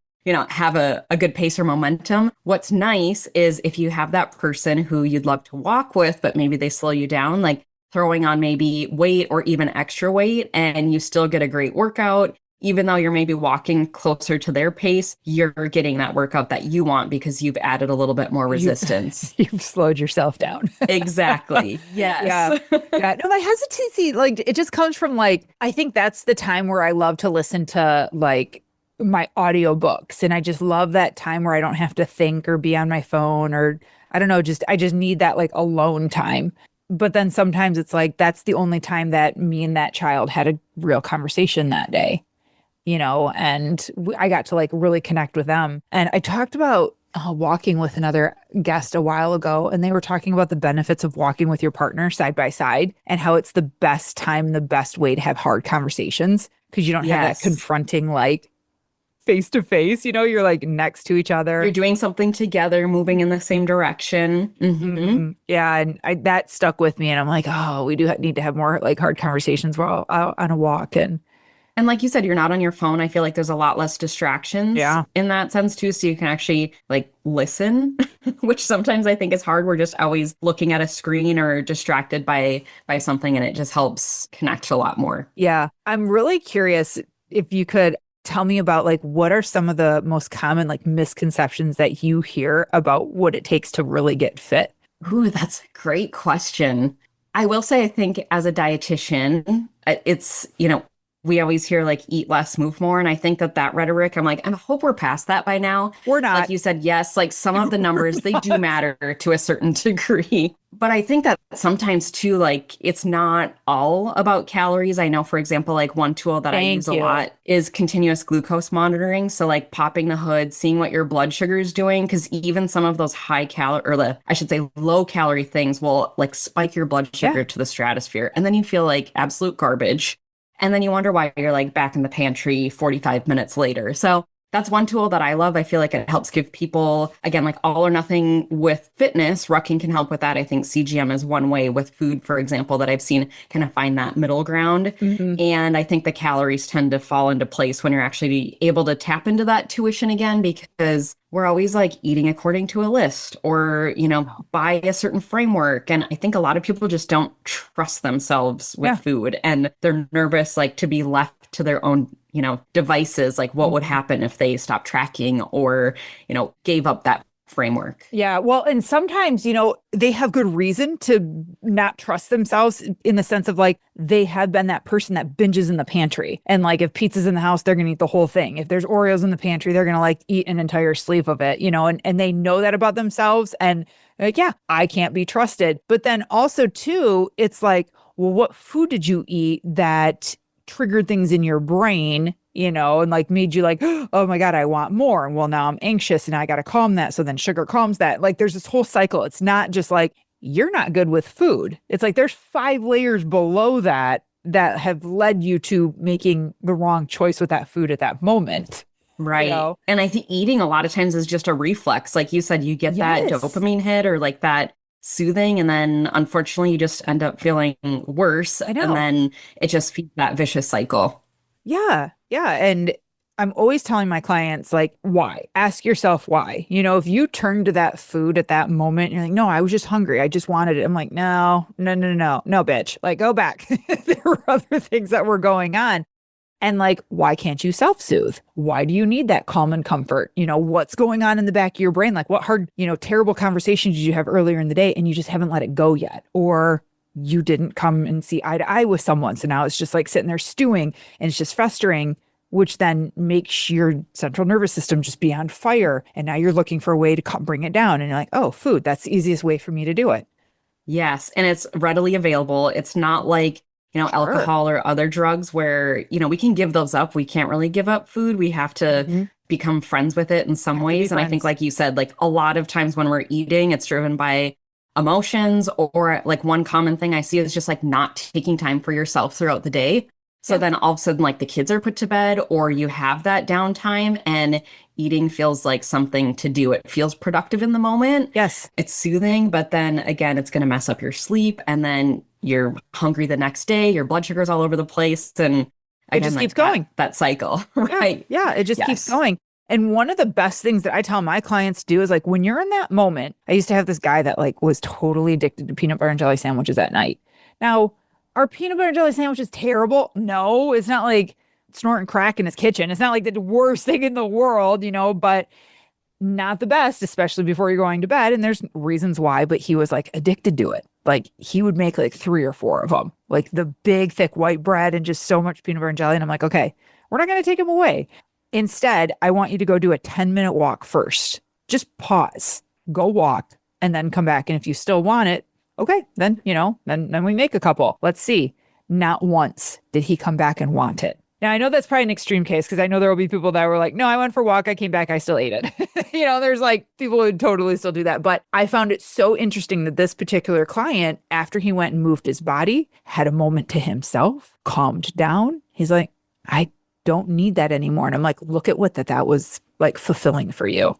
have a good pace or momentum. What's nice is if you have that person who you'd love to walk with, but maybe they slow you down, like throwing on maybe weight or even extra weight, and you still get a great workout. Even though you're maybe walking closer to their pace, you're getting that workout that you want because you've added a little bit more resistance. You've slowed yourself down. Exactly. Yes. Yeah. No, my hesitancy, like, it just comes from like, I think that's the time where I love to listen to like my audiobooks. And I just love that time where I don't have to think or be on my phone or I don't know, I just need that like alone time. But then sometimes it's like, that's the only time that me and that child had a real conversation that day. And I got to like really connect with them. And I talked about walking with another guest a while ago, and they were talking about the benefits of walking with your partner side by side and how it's the best time, the best way to have hard conversations because you don't have that confronting like face to face, you're like next to each other. You're doing something together, moving in the same direction. Mm-hmm. Yeah. And that stuck with me. And I'm like, oh, we do need to have more like hard conversations while out on a walk. And like you said, you're not on your phone. I feel like there's a lot less distractions in that sense too. So you can actually like listen, which sometimes I think is hard. We're just always looking at a screen or distracted by something, and it just helps connect a lot more. Yeah. I'm really curious if you could tell me about like what are some of the most common like misconceptions that you hear about what it takes to really get fit? Ooh, that's a great question. I will say, I think as a dietitian, it's, we always hear like eat less, move more. And I think that rhetoric, I'm like, I hope we're past that by now. We're not. Like you said, yes, like some of the numbers, they do matter to a certain degree. But I think that sometimes too, like it's not all about calories. I know, for example, like one tool that I use a lot is continuous glucose monitoring. So like popping the hood, seeing what your blood sugar is doing, because even some of those high calorie, or I should say low calorie things will like spike your blood sugar to the stratosphere. And then you feel like absolute garbage. And then you wonder why you're like back in the pantry 45 minutes later. So that's one tool that I love. I feel like it helps give people, again, like all or nothing with fitness. Rucking can help with that. I think CGM is one way with food, for example, that I've seen kind of find that middle ground. Mm-hmm. And I think the calories tend to fall into place when you're actually able to tap into that tuition again, because we're always like eating according to a list or, by a certain framework. And I think a lot of people just don't trust themselves with food, and they're nervous like to be left to their own, devices, like what would happen if they stopped tracking or, gave up that framework. Yeah. Well, and sometimes, they have good reason to not trust themselves in the sense of like, they have been that person that binges in the pantry. And like, if pizza's in the house, they're going to eat the whole thing. If there's Oreos in the pantry, they're going to like eat an entire sleeve of it, and they know that about themselves. And like, yeah, I can't be trusted. But then also too, it's like, well, what food did you eat that triggered things in your brain, and like made you like, oh my God, I want more. And well, now I'm anxious and I got to calm that. So then sugar calms that. Like there's this whole cycle. It's not just like, you're not good with food. It's like, there's 5 layers below that have led you to making the wrong choice with that food at that moment. Right. And I think eating a lot of times is just a reflex. Like you said, you get that dopamine hit or like that soothing, and then unfortunately you just end up feeling worse. And then it just feeds that vicious cycle. Yeah. And I'm always telling my clients, like, why? Ask yourself why. If you turn to that food at that moment, you're like, no, I was just hungry. I just wanted it. I'm like, no, bitch. Like, go back. There were other things that were going on. And like, why can't you self-soothe? Why do you need that calm and comfort? What's going on in the back of your brain? Like what hard, terrible conversations did you have earlier in the day and you just haven't let it go yet? Or you didn't come and see eye to eye with someone. So now it's just like sitting there stewing and it's just festering, which then makes your central nervous system just be on fire. And now you're looking for a way to bring it down. And you're like, oh, food, that's the easiest way for me to do it. Yes. And it's readily available. It's not like, alcohol or other drugs where, we can give those up. We can't really give up food. We have to become friends with it in some ways. And I think, like you said, like a lot of times when we're eating, it's driven by emotions, or like one common thing I see is just like not taking time for yourself throughout the day. So then all of a sudden, like the kids are put to bed or you have that downtime and eating feels like something to do. It feels productive in the moment. Yes. It's soothing, but then again, it's going to mess up your sleep. And then you're hungry the next day, your blood sugar's all over the place. And it just keeps going. That cycle, right? Yeah, it just keeps going. And one of the best things that I tell my clients to do is like when you're in that moment, I used to have this guy that like was totally addicted to peanut butter and jelly sandwiches at night. Now, are peanut butter and jelly sandwiches terrible? No, it's not like snorting crack in his kitchen. It's not like the worst thing in the world, but not the best, especially before you're going to bed. And there's reasons why, but he was like addicted to it. Like he would make like 3 or 4 of them, like the big, thick white bread and just so much peanut butter and jelly. And I'm like, okay, we're not going to take him away. Instead, I want you to go do a 10-minute walk first. Just pause, go walk, and then come back. And if you still want it, okay, then, then we make a couple. Let's see. Not once did he come back and want it. Now, I know that's probably an extreme case because I know there will be people that were like, no, I went for a walk. I came back. I still ate it. There's like people who totally still do that. But I found it so interesting that this particular client, after he went and moved his body, had a moment to himself, calmed down. He's like, I don't need that anymore. And I'm like, look at what that was like fulfilling for you.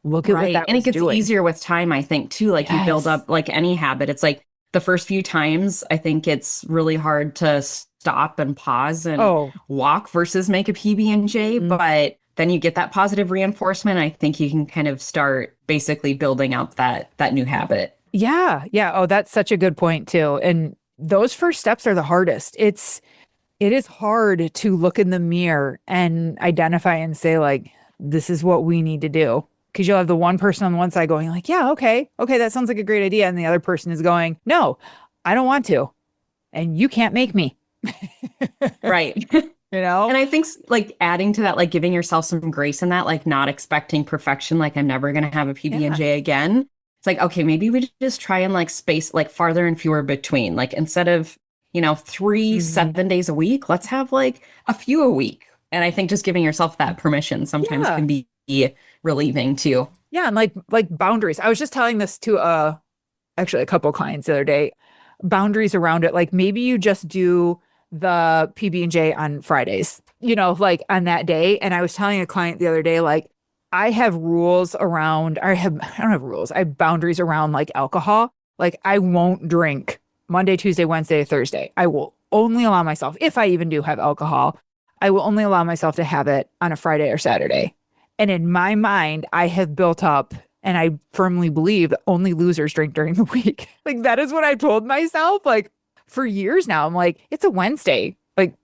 Look at what that and was it gets doing. Easier with time, I think, too. Like you build up like any habit. It's like the first few times, I think it's really hard to stop and pause and walk versus make a PB&J. But then you get that positive reinforcement. I think you can kind of start basically building up that new habit. Yeah. Yeah. Oh, that's such a good point too. And those first steps are the hardest. It is hard to look in the mirror and identify and say like, this is what we need to do. Because you'll have the one person on the one side going like, yeah, okay, that sounds like a great idea. And the other person is going, no, I don't want to. And you can't make me. Right. And I think like adding to that, like giving yourself some grace in that, like not expecting perfection, like I'm never going to have a PB&J again. It's like, okay, maybe we just try and like space like farther and fewer between, like instead of, 3, 7 days a week, let's have like a few a week. And I think just giving yourself that permission sometimes can be relieving too. Yeah. And like boundaries. I was just telling this to actually a couple of clients the other day, boundaries around it. Like maybe you just do the PB&J on Fridays, like on that day. And I was telling a client the other day, like I have rules around, I don't have rules. I have boundaries around like alcohol. Like I won't drink Monday, Tuesday, Wednesday, Thursday. I will only allow myself, if I even do have alcohol, I will only allow myself to have it on a Friday or Saturday. And in my mind, I have built up, and I firmly believe that only losers drink during the week. Like that is what I told myself. Like for years now, I'm like, it's a Wednesday. Like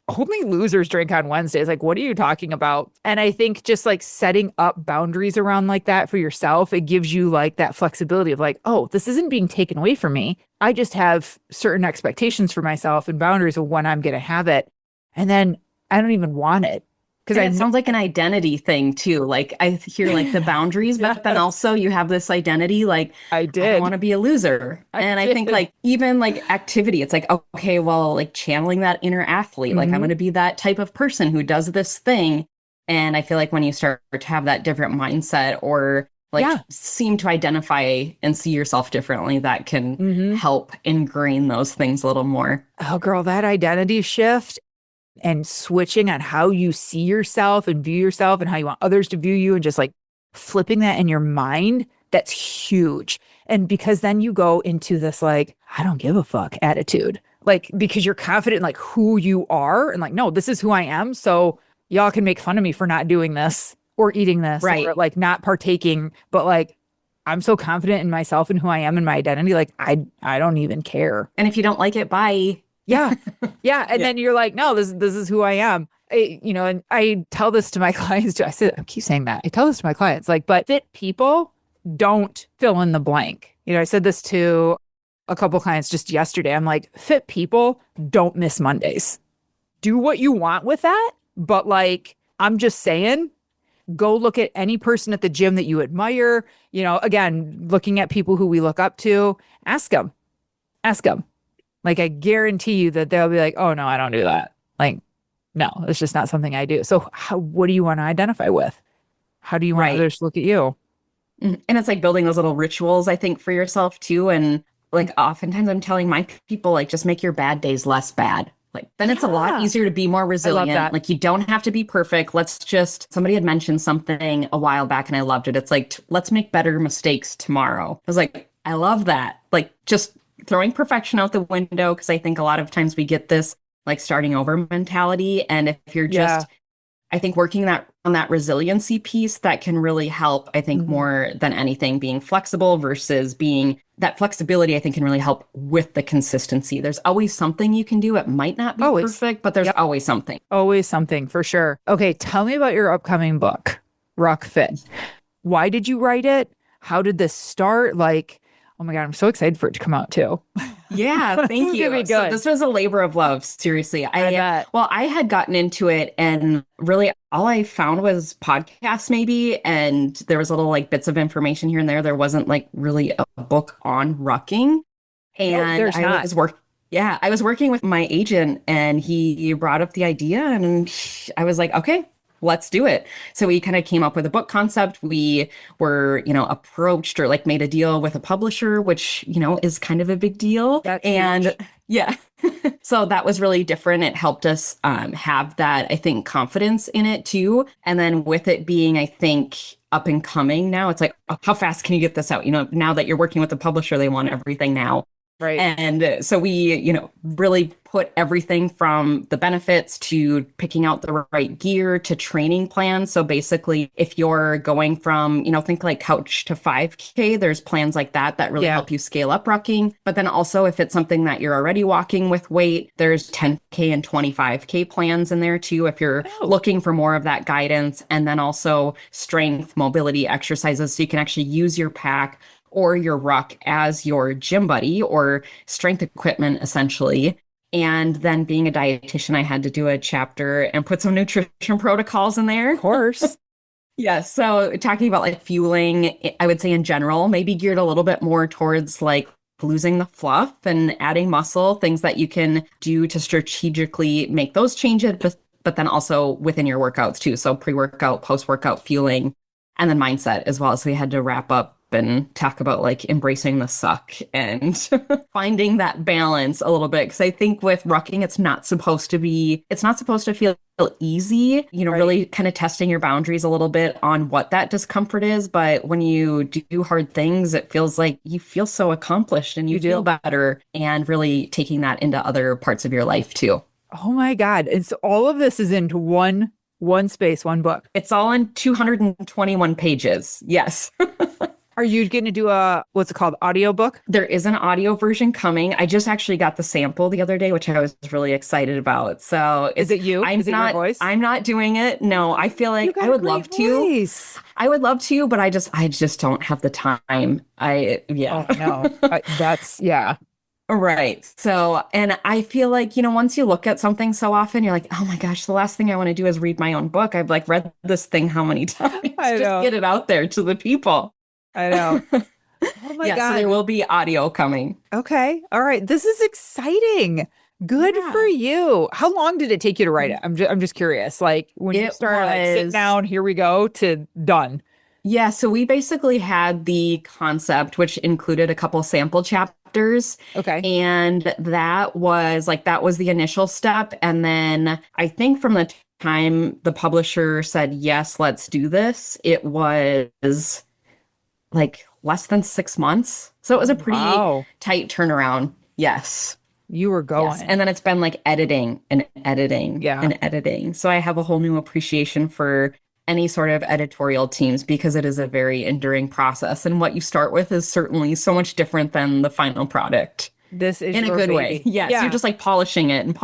only losers drink on Wednesdays. Like, what are you talking about? And I think just like setting up boundaries around like that for yourself, it gives you like that flexibility of like, oh, this isn't being taken away from me. I just have certain expectations for myself and boundaries of when I'm going to have it. And then I don't even want it. Because it sounds like an identity thing too. Like I hear like the boundaries, but then also you have this identity like I don't want to be a loser. I think like even like activity, it's like, okay, well, like channeling that inner athlete, like I'm going to be that type of person who does this thing. And I feel like when you start to have that different mindset or like seem to identify and see yourself differently, that can help ingrain those things a little more. Oh, girl, that identity shift and switching on how you see yourself and view yourself and how you want others to view you and just like flipping that in your mind, that's huge. And because then you go into this like, I don't give a fuck attitude, like because you're confident in like who you are and like, no, this is who I am. So y'all can make fun of me for not doing this or eating this or like not partaking, but like I'm so confident in myself and who I am and my identity. Like I don't even care. And if you don't like it, bye. Yeah. Yeah. And then you're like, no, this is who I am. And I tell this to my clients too. I keep saying that. I tell this to my clients, like, but fit people don't fill in the blank. I said this to a couple clients just yesterday. I'm like, fit people don't miss Mondays. Do what you want with that. But like, I'm just saying, go look at any person at the gym that you admire. Again, looking at people who we look up to, ask them. Like, I guarantee you that they'll be like, oh, no, I don't do that. Like, no, it's just not something I do. So what do you want to identify with? How do you want others to look at you? And it's like building those little rituals, I think, for yourself too. And like oftentimes I'm telling my people, like, just make your bad days less bad. Like, then it's a lot easier to be more resilient. Like, you don't have to be perfect. Somebody had mentioned something a while back and I loved it. It's like, let's make better mistakes tomorrow. I was like, I love that. Like, just throwing perfection out the window. Cause I think a lot of times we get this like starting over mentality. And if you're just, I think working on that resiliency piece, that can really help, I think, more than anything, being flexible versus being that flexibility, I think, can really help with the consistency. There's always something you can do. It might not be perfect, but there's always something. Always something, for sure. Okay, tell me about your upcoming book, Ruck Fit. Why did you write it? How did this start? Like, oh my God, I'm so excited for it to come out too. Yeah, thank you. So this was a labor of love, seriously. I had gotten into it and really all I found was podcasts maybe, and there was little like bits of information here and there. There wasn't like really a book on rucking. And I was working with my agent and he brought up the idea and I was like, okay, let's do it. So we kind of came up with a book concept. We were, approached or like made a deal with a publisher, which, is kind of a big deal. That's huge. Yeah. So that was really different. It helped us have that, I think, confidence in it too. And then with it being, I think, up and coming now, it's like, oh, how fast can you get this out? Now that you're working with the publisher, they want everything now. Right. And so we, really put everything from the benefits to picking out the right gear to training plans. So basically, if you're going from, think like couch to 5K, there's plans like that really help you scale up rucking. But then also if it's something that you're already walking with weight, there's 10K and 25K plans in there too, if you're looking for more of that guidance. And then also strength, mobility exercises. So you can actually use your pack or your ruck as your gym buddy or strength equipment, essentially. And then being a dietitian, I had to do a chapter and put some nutrition protocols in there. Of course. Yeah. So talking about like fueling, I would say in general, maybe geared a little bit more towards like losing the fluff and adding muscle, things that you can do to strategically make those changes, but then also within your workouts too. So pre-workout, post-workout fueling, and then mindset as well. So we had to wrap up and talk about like embracing the suck and finding that balance a little bit. Cause I think with rucking, it's not supposed to feel easy, really kind of testing your boundaries a little bit on what that discomfort is. But when you do hard things, it feels like you feel so accomplished and you feel better, and really taking that into other parts of your life too. Oh my God. And so all of this is into one space, one book. It's all in 221 pages. Yes. Are you going to do what's it called, audiobook? There is an audio version coming. I just actually got the sample the other day, which I was really excited about. So is it you? Is it your voice? I'm not doing it. No, I feel like I would love to. I would love to, but I just don't have the time. Oh, no. Right. So, and I feel like, once you look at something so often, you're like, oh my gosh, the last thing I want to do is read my own book. I've like read this thing how many times? I know. Just get it out there to the people. I know. Oh my God. So there will be audio coming. Okay. All right. This is exciting. Good for you. How long did it take you to write it? I'm just curious. Like when you started, like, sit down, here we go, to done. Yeah. So we basically had the concept, which included a couple sample chapters. Okay. And that was the initial step. And then I think from the time the publisher said, yes, let's do this, it was like less than 6 months. So it was a pretty tight turnaround. Yes. You were going. Yes. And then it's been like editing and editing and editing. So I have a whole new appreciation for any sort of editorial teams because it is a very enduring process. And what you start with is certainly so much different than the final product. This is in a good baby. way. Yes. Yeah. You're just like polishing and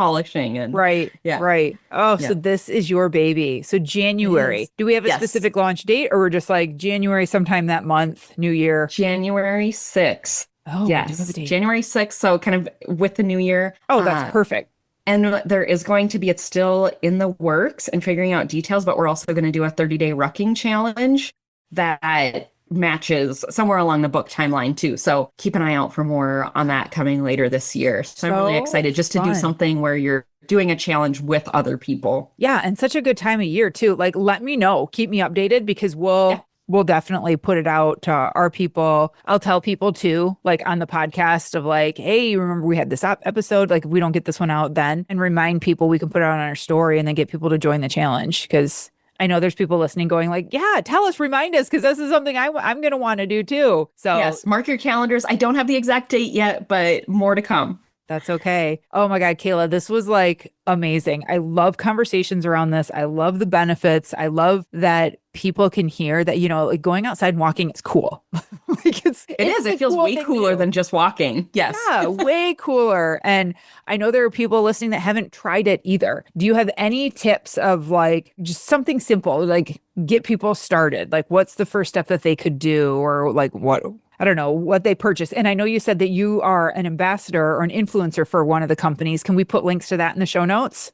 right. Yeah. Right. Oh, so this is your baby. So January. Do we have a specific launch date, or we're just like January sometime that month, New Year? January 6th. Oh, yes. January 6th. So kind of with the new year. Oh, that's perfect. And there is going to be, it's still in the works and figuring out details, but we're also going to do a 30-day rucking challenge that matches somewhere along the book timeline too. So keep an eye out for more on that coming later this year. So I'm really excited just to do something where you're doing a challenge with other people. Yeah. And such a good time of year too. Like, let me know, keep me updated, because we'll we'll definitely put it out to our people. I'll tell people too, like on the podcast of like, hey, remember we had this episode, like if we don't get this one out then, and remind people we can put it on our story and then get people to join the challenge. Because I know there's people listening going like, yeah, tell us, remind us, because this is something I'm going to want to do too. So yes, mark your calendars. I don't have the exact date yet, but more to come. That's okay. Oh my God, Kayla, this was like amazing. I love conversations around this. I love the benefits. I love that people can hear that, you know, like going outside and walking is cool. Like it is. It feels way cooler than just walking. Yes. Yeah, way cooler. And I know there are people listening that haven't tried it either. Do you have any tips of like just something simple, like get people started? Like what's the first step that they could do, or like what? I don't know what they purchase. And I know you said that you are an ambassador or an influencer for one of the companies. Can we put links to that in the show notes?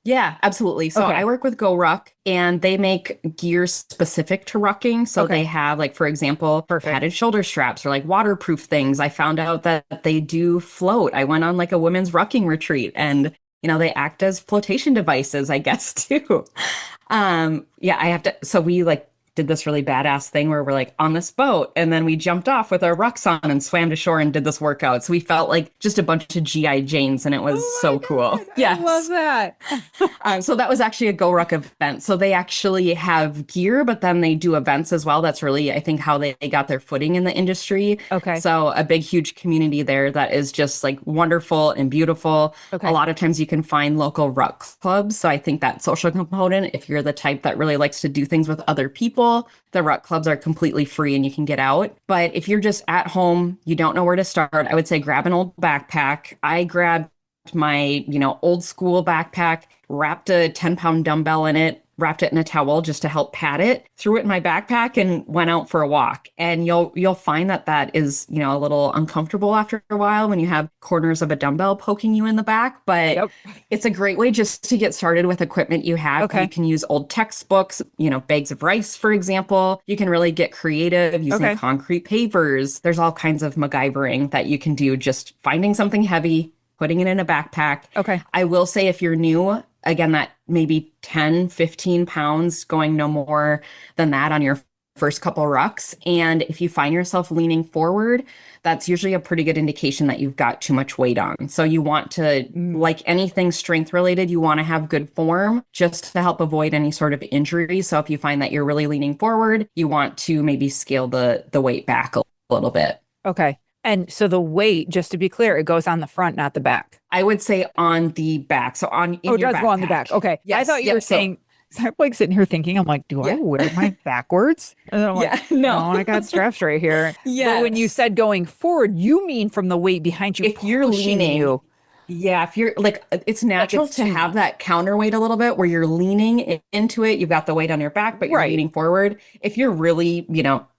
Yeah, absolutely. So I work with Ruck, and they make gear specific to rucking. So they have, like, for example, padded shoulder straps or like waterproof things. I found out that they do float. I went on like a women's rucking retreat, and you know, they act as flotation devices, I guess, too. Yeah, I have to. So we like did this really badass thing where we're like on this boat, and then we jumped off with our rucks on and swam to shore and did this workout. So we felt like just a bunch of GI Janes, and it was so cool. Yeah, I love that. So that was actually a Go Ruck event. So they actually have gear, but then they do events as well. That's really, I think, how they got their footing in the industry. Okay. So a big, huge community there that is just like wonderful and beautiful. Okay. A lot of times you can find local ruck clubs. So I think that social component, if you're the type that really likes to do things with other people, the ruck clubs are completely free and you can get out. But if you're just at home, you don't know where to start, I would say grab an old backpack. I grabbed my, old school backpack, wrapped a 10-pound dumbbell in it, wrapped it in a towel just to help pad it, threw it in my backpack and went out for a walk. And you'll find that is, a little uncomfortable after a while when you have corners of a dumbbell poking you in the back, but it's a great way just to get started with equipment you have. Okay. You can use old textbooks, bags of rice, for example. You can really get creative using concrete pavers. There's all kinds of MacGyvering that you can do, just finding something heavy, putting it in a backpack. Okay. I will say if you're new, again, that maybe 10, 15 pounds, going no more than that on your first couple rucks. And if you find yourself leaning forward, that's usually a pretty good indication that you've got too much weight on. So you want to, like anything strength related, you want to have good form just to help avoid any sort of injury. So if you find that you're really leaning forward, you want to maybe scale the weight back a little bit. Okay. And so the weight, just to be clear, it goes on the front, not the back. I would say on the back. So it does go on the back. Okay. Yes. I thought you were saying, so I'm like sitting here thinking, I'm like, do I wear mine backwards? And then I'm like, no, I got straps right here. Yeah. But when you said going forward, you mean from the weight behind you, if you're leaning. Yeah, if you're like, it's natural to have that counterweight a little bit where you're leaning into it. You've got the weight on your back, but you're leaning forward. If you're really,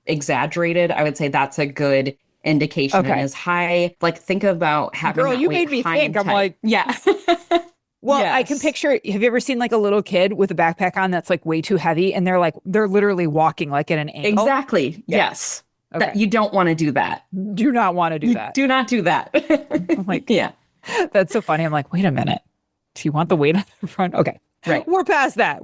exaggerated, I would say that's a good indication. And is high. Like, think about having Girl, you made me think. I'm like, yeah. Well, I can picture, have you ever seen like a little kid with a backpack on that's like way too heavy and they're literally walking like at an angle? Exactly. Yeah. Yes. Okay. That you don't want to do that. Do not want to do that. Do not do that. I'm like, yeah. That's so funny. I'm like, wait a minute. Do you want the weight on the front? Okay. Right. We're past that.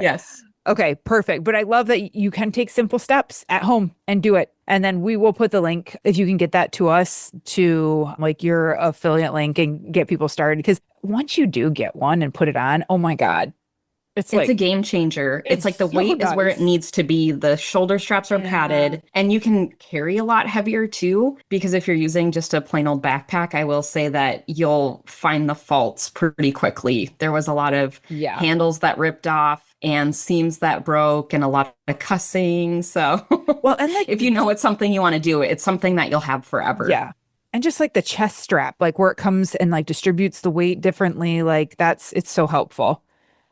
Yes. Okay, perfect. But I love that you can take simple steps at home and do it. And then we will put the link, if you can get that to us, to like your affiliate link and get people started. Because once you do get one and put it on, oh my God. It's a game changer. It's like the weight is where it needs to be. The shoulder straps are padded, and you can carry a lot heavier too, because if you're using just a plain old backpack, I will say that you'll find the faults pretty quickly. There was a lot of handles that ripped off and seams that broke and a lot of cussing. So well, and like, if you know it's something you want to do, it's something that you'll have forever. Yeah. And just like the chest strap, like where it comes and like distributes the weight differently, like it's so helpful.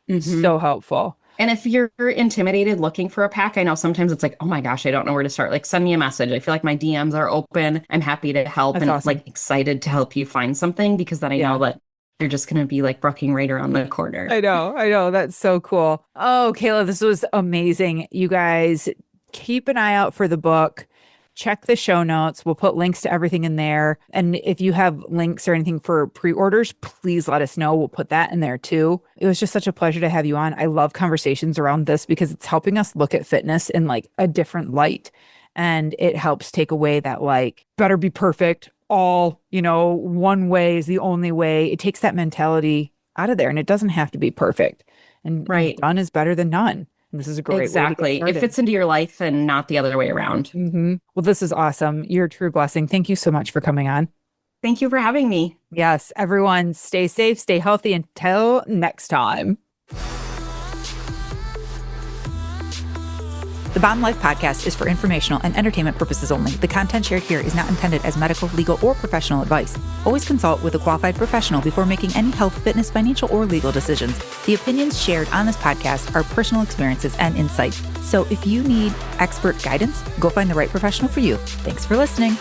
Mm-hmm. So helpful. And if you're intimidated looking for a pack, I know sometimes it's like, oh my gosh, I don't know where to start. Like, send me a message. I feel like my DMs are open. I'm happy to help. That's awesome. Like excited to help you find something, because then I know that you're just going to be like rucking right around the corner. I know. That's so cool. Oh, Kayla, this was amazing. You guys keep an eye out for the book. check the show notes. We'll put links to everything in there. And if you have links or anything for pre-orders, please let us know. We'll put that in there too. It was just such a pleasure to have you on. I love conversations around this because it's helping us look at fitness in like a different light. And it helps take away that like, better be perfect. All, one way is the only way. It takes that mentality out of there, and it doesn't have to be perfect. And done is better than none. And this is a great way to get started. It fits into your life and not the other way around. Mm-hmm. Well, this is awesome. You're a true blessing. Thank you so much for coming on. Thank you for having me. Yes, everyone stay safe, stay healthy until next time. The Bomb Life podcast is for informational and entertainment purposes only. The content shared here is not intended as medical, legal, or professional advice. Always consult with a qualified professional before making any health, fitness, financial, or legal decisions. The opinions shared on this podcast are personal experiences and insights. So if you need expert guidance, go find the right professional for you. Thanks for listening.